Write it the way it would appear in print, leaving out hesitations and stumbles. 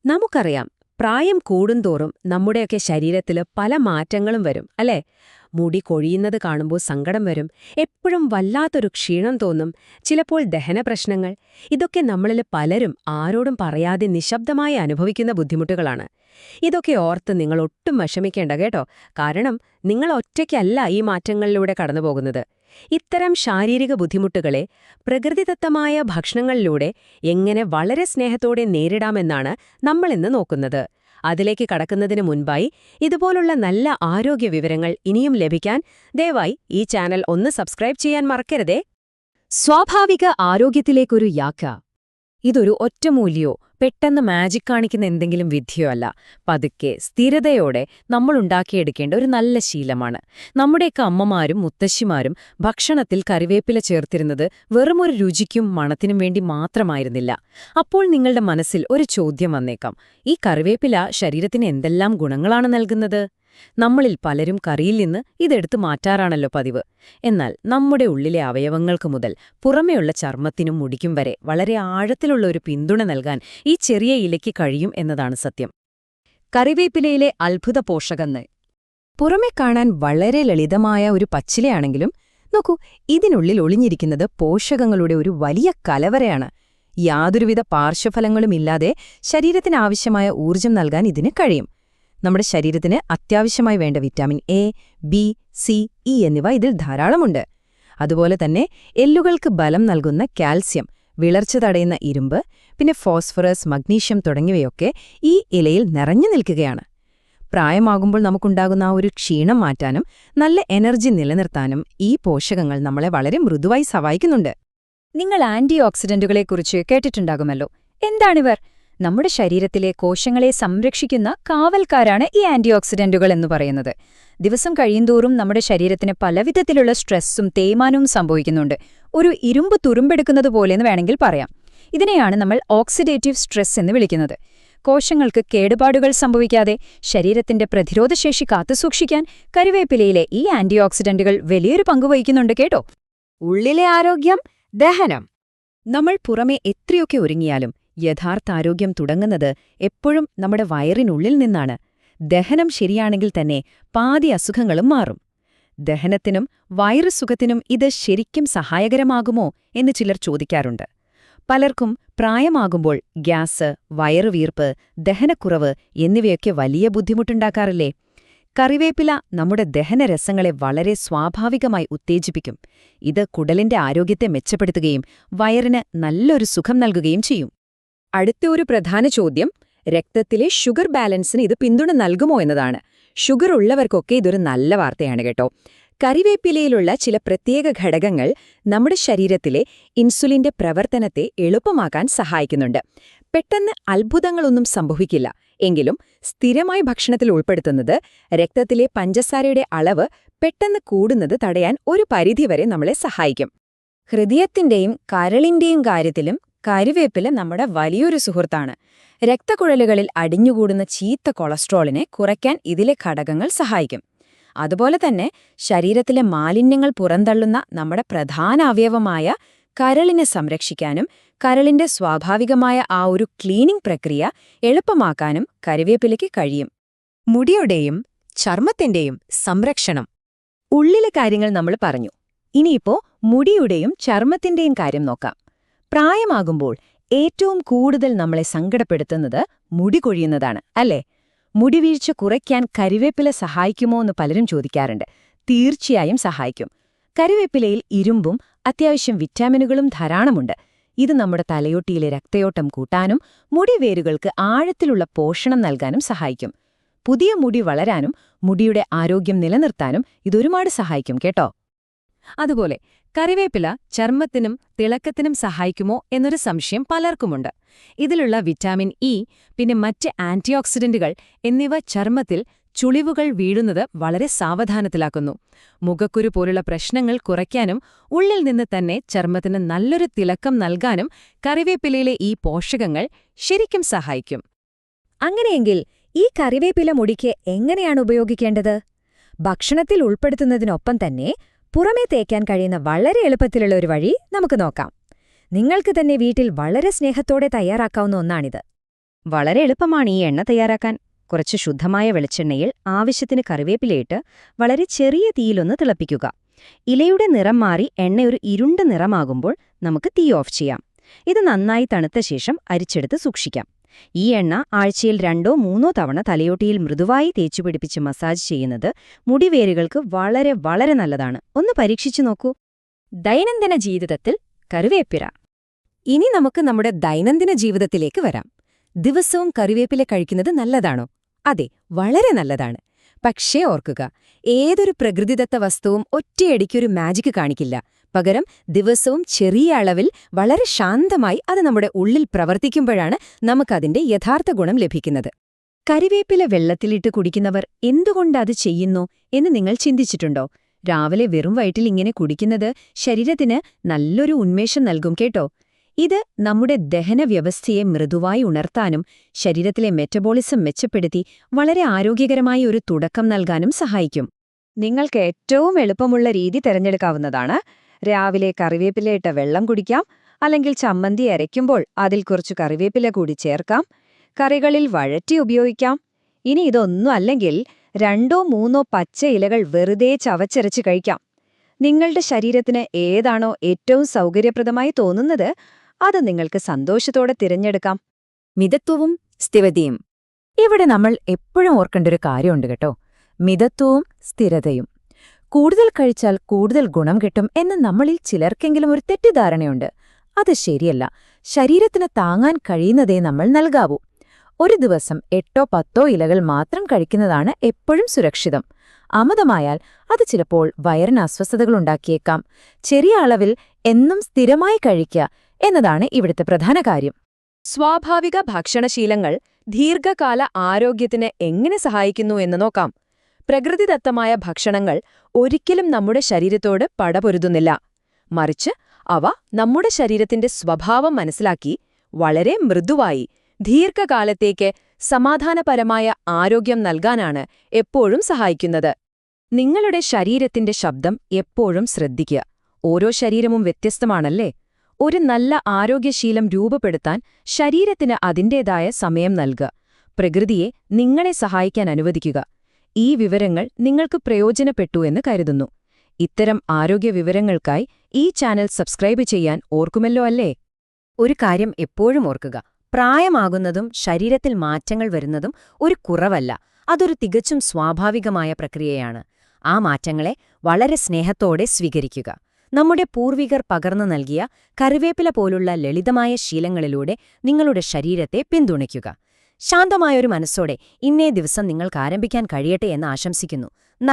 നമുക്കറിയാം, പ്രായം കൂടുന്തോറും നമ്മുടെയൊക്കെ ശരീരത്തില് പല മാറ്റങ്ങളും വരും, അല്ലേ? മുടി കൊഴിയുന്നത് കാണുമ്പോൾ സങ്കടം വരും, എപ്പോഴും വല്ലാത്തൊരു ക്ഷീണം തോന്നും, ചിലപ്പോൾ ദഹനപ്രശ്നങ്ങൾ. ഇതൊക്കെ നമ്മളിൽ പലരും ആരോടും പറയാതെ നിശബ്ദമായി അനുഭവിക്കുന്ന ബുദ്ധിമുട്ടുകളാണ്. ഇതൊക്കെ ഓർത്ത് നിങ്ങൾ ഒട്ടും വിഷമിക്കേണ്ട കേട്ടോ, കാരണം നിങ്ങൾ ഒറ്റയ്ക്കല്ല ഈ മാറ്റങ്ങളിലൂടെ കടന്നുപോകുന്നത്. ഇത്തരം ശാരീരിക ബുദ്ധിമുട്ടുകളെ പ്രകൃതിദത്തമായ ഭക്ഷണങ്ങളിലൂടെ എങ്ങനെ വളരെ സ്നേഹത്തോടെ നേരിടാമെന്നാണ് നമ്മളിന്ന് നോക്കുന്നത്. അതിലേക്ക് കടക്കുന്നതിന് മുൻപായി ഇതുപോലുള്ള നല്ല ആരോഗ്യ വിവരങ്ങൾ ഇനിയും ലഭിക്കാൻ ദയവായി ഈ ചാനൽ ഒന്ന് സബ്സ്ക്രൈബ് ചെയ്യാൻ മറക്കരുതേ. സ്വാഭാവിക ആരോഗ്യത്തിലേക്കൊരു യാത്ര. ഇതൊരു ഒറ്റമൂല്യോ പെട്ടെന്ന് മാജിക് കാണിക്കുന്ന എന്തെങ്കിലും വിദ്യയോ അല്ല. പതുക്കെ സ്ഥിരതയോടെ നമ്മളുണ്ടാക്കിയെടുക്കേണ്ട ഒരു നല്ല ശീലമാണ്. നമ്മുടെയൊക്കെ അമ്മമാരും മുത്തശ്ശിമാരും ഭക്ഷണത്തിൽ കറിവേപ്പില ചേർത്തിരുന്നത് വെറുമൊരു രുചിക്കും മണത്തിനും വേണ്ടി മാത്രമായിരുന്നില്ല. അപ്പോൾ നിങ്ങളുടെ മനസ്സിൽ ഒരു ചോദ്യം വന്നേക്കാം, ഈ കറിവേപ്പില ശരീരത്തിന് എന്തെല്ലാം ഗുണങ്ങളാണ് നൽകുന്നത്? നമ്മളിൽ പലരും കറിയിൽ നിന്ന് ഇതെടുത്തു മാറ്റാറാണല്ലോ പതിവ്. എന്നാൽ നമ്മുടെ ഉള്ളിലെ അവയവങ്ങൾക്ക് മുതൽ പുറമേയുള്ള ചർമ്മത്തിനും മുടിക്കും വരെ വളരെ ആഴത്തിലുള്ള ഒരു പിന്തുണ നൽകാൻ ഈ ചെറിയ ഇലയ്ക്ക് കഴിയും എന്നതാണ് സത്യം. കറിവേപ്പിലയിലെ അത്ഭുത പോഷകങ്ങൾ. പുറമെ കാണാൻ വളരെ ലളിതമായ ഒരു പച്ചിലയാണെങ്കിലും നോക്കൂ, ഇതിനുള്ളിൽ ഒളിഞ്ഞിരിക്കുന്നത് പോഷകങ്ങളുടെ ഒരു വലിയ കലവറയാണ്. യാതൊരുവിധ പാർശ്വഫലങ്ങളുമില്ലാതെ ശരീരത്തിനാവശ്യമായ ഊർജ്ജം നൽകാൻ ഇതിന് കഴിയും. നമ്മുടെ ശരീരത്തിന് അത്യാവശ്യമായി വേണ്ട vitamin A, B, C, E എന്നിവ ഇതിൽ ധാരാളമുണ്ട്. അതുപോലെ തന്നെ എല്ലുകൾക്ക് ബലം നൽകുന്ന കാൽസ്യം, വിളർച്ച തടയുന്ന ഇരുമ്പ്, പിന്നെ ഫോസ്ഫറസ്, മഗ്നീഷ്യം തുടങ്ങിയവയൊക്കെ ഈ ഇലയിൽ നിറഞ്ഞു നിൽക്കുകയാണ്. പ്രായമാകുമ്പോൾ നമുക്കുണ്ടാകുന്ന ആ ഒരു ക്ഷീണം മാറ്റാനും നല്ല എനർജി നിലനിർത്താനും ഈ പോഷകങ്ങൾ നമ്മളെ വളരെ മൃദുവായി സഹായിക്കുന്നുണ്ട്. നിങ്ങൾ ആന്റി ഓക്സിഡന്റുകളെക്കുറിച്ച് കേട്ടിട്ടുണ്ടാകുമല്ലോ. എന്താണിവർ? നമ്മുടെ ശരീരത്തിലെ കോശങ്ങളെ സംരക്ഷിക്കുന്ന കാവൽക്കാരാണ് ഈ ആന്റി ഓക്സിഡന്റുകൾ എന്ന് പറയുന്നത്. ദിവസം കഴിയുന്തോറും നമ്മുടെ ശരീരത്തിന് പലവിധത്തിലുള്ള സ്ട്രെസ്സും തേയ്മാനവും സംഭവിക്കുന്നുണ്ട്. ഒരു ഇരുമ്പ് തുരുമ്പെടുക്കുന്നത് പോലെയെന്ന് വേണമെങ്കിൽ പറയാം. ഇതിനെയാണ് നമ്മൾ ഓക്സിഡേറ്റീവ് സ്ട്രെസ് എന്ന് വിളിക്കുന്നത്. കോശങ്ങൾക്ക് കേടുപാടുകൾ സംഭവിക്കാതെ ശരീരത്തിന്റെ പ്രതിരോധശേഷി കാത്തുസൂക്ഷിക്കാൻ കറിവേപ്പിലയിലെ ഈ ആന്റി ഓക്സിഡന്റുകൾ വലിയൊരു പങ്കുവഹിക്കുന്നുണ്ട് കേട്ടോ. ഉള്ളിലെ ആരോഗ്യം, ദഹനം. നമ്മൾ പുറമെ എത്രയൊക്കെ ഒരുങ്ങിയാലും യഥാർത്ഥ ആരോഗ്യം തുടങ്ങുന്നത് എപ്പോഴും നമ്മുടെ വയറിനുള്ളിൽ നിന്നാണ്. ദഹനം ശരിയാണെങ്കിൽ തന്നെ പാതി അസുഖങ്ങളും മാറും. ദഹനത്തിനും വയറുസുഖത്തിനും ഇത് ശരിക്കും സഹായകരമാകുമോ എന്ന് ചിലർ ചോദിക്കാറുണ്ട്. പലർക്കും പ്രായമാകുമ്പോൾ ഗ്യാസ്, വയറുവീർപ്പ്, ദഹനക്കുറവ് എന്നിവയൊക്കെ വലിയ ബുദ്ധിമുട്ടുണ്ടാക്കാറില്ലേ? കറിവേപ്പില നമ്മുടെ ദഹനരസങ്ങളെ വളരെ സ്വാഭാവികമായി ഉത്തേജിപ്പിക്കും. ഇത് കുടലിന്റെ ആരോഗ്യത്തെ മെച്ചപ്പെടുത്തുകയും വയറിന് നല്ലൊരു സുഖം നൽകുകയും ചെയ്യും. അടുത്ത ഒരു പ്രധാന ചോദ്യം, രക്തത്തിലെ ഷുഗർ ബാലൻസിന് ഇത് പിന്തുണ നൽകുമോ എന്നതാണ്. ഷുഗർ ഉള്ളവർക്കൊക്കെ ഇതൊരു നല്ല വാർത്തയാണ് കേട്ടോ. കറിവേപ്പിലയിലുള്ള ചില പ്രത്യേക ഘടകങ്ങൾ നമ്മുടെ ശരീരത്തിലെ ഇൻസുലിന്റെ പ്രവർത്തനത്തെ എളുപ്പമാക്കാൻ സഹായിക്കുന്നുണ്ട്. പെട്ടെന്ന് അത്ഭുതങ്ങളൊന്നും സംഭവിക്കില്ല, എങ്കിലും സ്ഥിരമായി ഭക്ഷണത്തിൽ ഉൾപ്പെടുത്തുന്നത് രക്തത്തിലെ പഞ്ചസാരയുടെ അളവ് പെട്ടെന്ന് കൂടുന്നത് തടയാൻ ഒരു പരിധിവരെ നമ്മളെ സഹായിക്കും. ഹൃദയത്തിന്റെയും കരളിന്റെയും കാര്യത്തിലും കറിവേപ്പില നമ്മുടെ വലിയൊരു സുഹൃത്താണ്. രക്തക്കുഴലുകളിൽ അടിഞ്ഞുകൂടുന്ന ചീത്ത കൊളസ്ട്രോളിനെ കുറയ്ക്കാൻ ഇതിലെ ഘടകങ്ങൾ സഹായിക്കും. അതുപോലെ തന്നെ ശരീരത്തിലെ മാലിന്യങ്ങൾ പുറന്തള്ളുന്ന നമ്മുടെ പ്രധാന അവയവമായ കരളിനെ സംരക്ഷിക്കാനും കരളിന്റെ സ്വാഭാവികമായ ആ ഒരു ക്ലീനിംഗ് പ്രക്രിയ എളുപ്പമാക്കാനും കറിവേപ്പിലയ്ക്ക് കഴിയും. മുടിയുടെയും ചർമ്മത്തിന്റെയും സംരക്ഷണം. ഉള്ളിലെ കാര്യങ്ങൾ നമ്മൾ പറഞ്ഞു. ഇനിയിപ്പോ മുടിയുടെയും ചർമ്മത്തിന്റെയും കാര്യം നോക്കാം. പ്രായമാകുമ്പോൾ ഏറ്റവും കൂടുതൽ നമ്മളെ സങ്കടപ്പെടുത്തുന്നത് മുടി കൊഴിയുന്നതാണ്, അല്ലേ? മുടിവീഴ്ച കുറയ്ക്കാൻ കറിവേപ്പില സഹായിക്കുമോ എന്ന് പലരും ചോദിക്കാറുണ്ട്. തീർച്ചയായും സഹായിക്കും. കറിവേപ്പിലയിൽ ഇരുമ്പും അത്യാവശ്യം വിറ്റാമിനുകളും ധാരാളമുണ്ട്. ഇത് നമ്മുടെ തലയോട്ടിയിലെ രക്തയോട്ടം കൂട്ടാനും മുടിവേരുകൾക്ക് ആഴത്തിലുള്ള പോഷണം നൽകാനും സഹായിക്കും. പുതിയ മുടി വളരാനും മുടിയുടെ ആരോഗ്യം നിലനിർത്താനും ഇതൊരുപാട് സഹായിക്കും കേട്ടോ. അതുപോലെ കറിവേപ്പില ചർമ്മത്തിനും തിളക്കത്തിനും സഹായിക്കുമോ എന്നൊരു സംശയം പലർക്കുമുണ്ട്. ഇതിലുള്ള വിറ്റാമിൻ ഇ, പിന്നെ മറ്റ് ആന്റിഓക്സിഡന്റുകൾ എന്നിവ ചർമ്മത്തിൽ ചുളിവുകൾ വീഴുന്നത് വളരെ സാവധാനത്തിലാക്കുന്നു. മുഖക്കുരു പോലുള്ള പ്രശ്നങ്ങൾ കുറയ്ക്കാനും ഉള്ളിൽ നിന്ന് തന്നെ ചർമ്മത്തിന് നല്ലൊരു തിളക്കം നൽകാനും കറിവേപ്പിലയിലെ ഈ പോഷകങ്ങൾ ശരിക്കും സഹായിക്കും. അങ്ങനെയെങ്കിൽ ഈ കറിവേപ്പില മുടിക്ക് എങ്ങനെയാണ് ഉപയോഗിക്കേണ്ടത്? ഭക്ഷണത്തിൽ ഉൾപ്പെടുത്തുന്നതിനൊപ്പം തന്നെ പുറമേ തേക്കാൻ കഴിയുന്ന വളരെ എളുപ്പത്തിലുള്ള ഒരു വഴി നമുക്ക് നോക്കാം. നിങ്ങൾക്ക് തന്നെ വീട്ടിൽ വളരെ സ്നേഹത്തോടെ തയ്യാറാക്കാവുന്ന ഒന്നാണിത്. വളരെ എളുപ്പമാണ് ഈ എണ്ണ തയ്യാറാക്കാൻ. കുറച്ച് ശുദ്ധമായ വെളിച്ചെണ്ണയിൽ ആവശ്യത്തിന് കറിവേപ്പിലയിട്ട് വളരെ ചെറിയ തീയിലൊന്ന് തിളപ്പിക്കുക. ഇലയുടെ നിറം മാറി എണ്ണ ഒരു ഇരുണ്ട നിറമാകുമ്പോൾ നമുക്ക് തീ ഓഫ് ചെയ്യാം. ഇത് നന്നായി തണുത്ത ശേഷം അരിച്ചെടുത്ത് സൂക്ഷിക്കാം. ഈ എണ്ണ ആഴ്ചയിൽ 2-3 തവണ തലയോട്ടിയിൽ മൃദുവായി തേച്ചുപിടിപ്പിച്ച് മസാജ് ചെയ്യുന്നത് മുടിവേരുകൾക്ക് വളരെ വളരെ നല്ലതാണ്. ഒന്ന് പരീക്ഷിച്ചു നോക്കൂ. ദൈനംദിന ജീവിതത്തിൽ കറിവേപ്പില. ഇനി നമുക്ക് നമ്മുടെ ദൈനംദിന ജീവിതത്തിലേക്ക് വരാം. ദിവസവും കറിവേപ്പില കഴിക്കുന്നത് നല്ലതാണോ? അതെ, വളരെ നല്ലതാണ്. പക്ഷേ ഓർക്കുക, ഏതൊരു പ്രകൃതിദത്ത വസ്തുവും ഒറ്റയടിക്കൊരു മാജിക് കാണിക്കില്ല. പകരം ദിവസവും ചെറിയ അളവിൽ വളരെ ശാന്തമായി അത് നമ്മുടെ ഉള്ളിൽ പ്രവർത്തിക്കുമ്പോഴാണ് നമുക്കതിന്റെ യഥാർത്ഥ ഗുണം ലഭിക്കുന്നത്. കരിവേപ്പില വെള്ളത്തിലിട്ട് കുടിക്കുന്നവർ എന്തുകൊണ്ടത് ചെയ്യുന്നു എന്ന് നിങ്ങൾ ചിന്തിച്ചിട്ടുണ്ടോ? രാവിലെ വെറും വയറ്റിൽ ഇങ്ങനെ കുടിക്കുന്നത് ശരീരത്തിന് നല്ലൊരു ഉന്മേഷം നൽകും കേട്ടോ. ഇത് നമ്മുടെ ദഹന വ്യവസ്ഥയെ മൃദുവായി ഉണർത്താനും ശരീരത്തിലെ മെറ്റബോളിസം മെച്ചപ്പെടുത്തി വളരെ ആരോഗ്യകരമായ ഒരു തുടക്കം നൽകാനും സഹായിക്കും. നിങ്ങൾക്ക് ഏറ്റവും എളുപ്പമുള്ള രീതി തിരഞ്ഞെടുക്കാവുന്നതാണ്. രാവിലെ കറിവേപ്പിലയിട്ട വെള്ളം കുടിക്കാം, അല്ലെങ്കിൽ ചമ്മന്തി അരയ്ക്കുമ്പോൾ അതിൽ കുറച്ച് കറിവേപ്പില കൂടി ചേർക്കാം. കറികളിൽ വഴറ്റി ഉപയോഗിക്കാം. ഇനി ഇതൊന്നും അല്ലെങ്കിൽ 2-3 പച്ച ഇലകൾ വെറുതെ ചവച്ചരച്ച് കഴിക്കാം. നിങ്ങളുടെ ശരീരത്തിന് ഏതാണോ ഏറ്റവും സൗകര്യപ്രദമായി തോന്നുന്നത് അത് നിങ്ങൾക്ക് സന്തോഷത്തോടെ തിരഞ്ഞെടുക്കാം. മിതത്വവും സ്ഥിരതയും. ഇവിടെ നമ്മൾ എപ്പോഴും ഓർക്കേണ്ട ഒരു കാര്യമുണ്ട് കേട്ടോ. മിതത്വവും സ്ഥിരതയും. കൂടുതൽ കഴിച്ചാൽ കൂടുതൽ ഗുണം കിട്ടും എന്ന് നമ്മളിൽ ചിലർക്കെങ്കിലും ഒരു തെറ്റിദ്ധാരണയുണ്ട്. അത് ശരിയല്ല. ശരീരത്തിന് താങ്ങാൻ കഴിയുന്നതേ നമ്മൾ നൽകാവൂ. ഒരു ദിവസം 8-10 ഇലകൾ മാത്രം കഴിക്കുന്നതാണ് എപ്പോഴും സുരക്ഷിതം. അമിതമായാൽ അത് ചിലപ്പോൾ വയറിന് അസ്വസ്ഥതകളുണ്ടാക്കിയേക്കാം. ചെറിയ അളവിൽ എന്നും സ്ഥിരമായി കഴിക്കുക എന്നതാണ് ഇവിടുത്തെ പ്രധാന കാര്യം. സ്വാഭാവിക ഭക്ഷണശീലങ്ങൾ ദീർഘകാല ആരോഗ്യത്തിന് എങ്ങനെ സഹായിക്കുന്നു എന്ന് നോക്കാം. പ്രകൃതിദത്തമായ ഭക്ഷണങ്ങൾ ഒരിക്കലും നമ്മുടെ ശരീരത്തോട് പടപൊരുതുന്നില്ല. മറിച്ച് അവ നമ്മുടെ ശരീരത്തിന്റെ സ്വഭാവം മനസ്സിലാക്കി വളരെ മൃദുവായി ദീർഘകാലത്തേക്ക് സമാധാനപരമായ ആരോഗ്യം നൽകാനാണ് എപ്പോഴും സഹായിക്കുന്നത്. നിങ്ങളുടെ ശരീരത്തിന്റെ ശബ്ദം എപ്പോഴും ശ്രദ്ധിക്കുക. ഓരോ ശരീരവും വ്യത്യസ്തമാണല്ലേ? ഒരു നല്ല ആരോഗ്യശീലം രൂപപ്പെടുത്താൻ ശരീരത്തിന് അതിന്റേതായ സമയം നൽകുക. പ്രകൃതിയെ നിങ്ങളെ സഹായിക്കാൻ അനുവദിക്കുക. ഈ വിവരങ്ങൾ നിങ്ങൾക്ക് പ്രയോജനപ്പെട്ടു എന്ന് കരുതുന്നു. ഇത്തരം ആരോഗ്യ വിവരങ്ങൾക്കായി ഈ ചാനൽ സബ്സ്ക്രൈബ് ചെയ്യാൻ ഓർക്കുമല്ലോ അല്ലേ? ഒരു കാര്യം എപ്പോഴും ഓർക്കുക. പ്രായമാകുന്നതും ശരീരത്തിൽ മാറ്റങ്ങൾ വരുന്നതും ഒരു കുറവല്ല. അതൊരു തികച്ചും സ്വാഭാവികമായ പ്രക്രിയയാണ്. ആ മാറ്റങ്ങളെ വളരെ സ്നേഹത്തോടെ സ്വീകരിക്കുക. നമ്മുടെ പൂർവികർ പകർന്നു നൽകിയ കറിവേപ്പില പോലുള്ള ലളിതമായ ശീലങ്ങളിലൂടെ നിങ്ങളുടെ ശരീരത്തെ പിന്തുണയ്ക്കുക. ശാന്തമായൊരു മനസ്സോടെ ഇന്നേ ദിവസം നിങ്ങൾക്ക് ആരംഭിക്കാൻ കഴിയട്ടെ എന്ന് ആശംസിക്കുന്നു. നന്ദി.